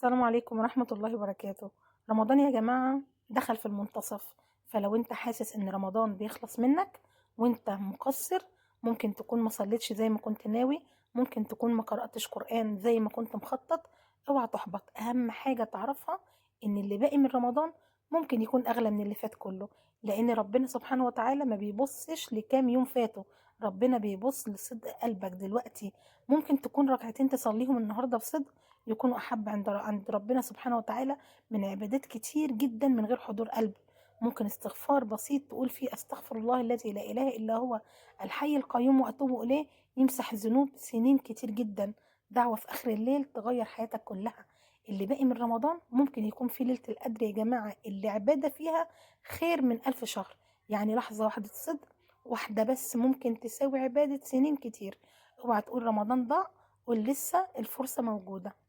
السلام عليكم ورحمة الله وبركاته. رمضان يا جماعة دخل في المنتصف، فلو انت حاسس ان رمضان بيخلص منك وانت مقصر، ممكن تكون ما صليتش زي ما كنت ناوي، ممكن تكون ما قرأتش قرآن زي ما كنت مخطط. اوعى تحبط، اهم حاجة تعرفها ان اللي باقي من رمضان ممكن يكون اغلى من اللي فات كله، لان ربنا سبحانه وتعالى ما بيبصش لكام يوم فاتوا، ربنا بيبص لصدق قلبك دلوقتي. ممكن تكون ركعتين تصليهم النهارده بصدق يكونوا أحب عند ربنا سبحانه وتعالى من عبادات كتير جدا من غير حضور قلب. ممكن استغفار بسيط تقول فيه أستغفر الله الذي لا إله إلا هو الحي القيوم وأتوب إليه، يمسح ذنوب سنين كتير جدا. دعوة في آخر الليل تغير حياتك كلها. اللي باقي من رمضان ممكن يكون في ليلة القدر يا جماعة، اللي عبادة فيها خير من 1000 شهر. يعني لحظة واحدة صدق واحدة بس ممكن تساوي عبادة سنين كتير. اوعى تقول رمضان ضاع، قول لسه الفرصة موجودة.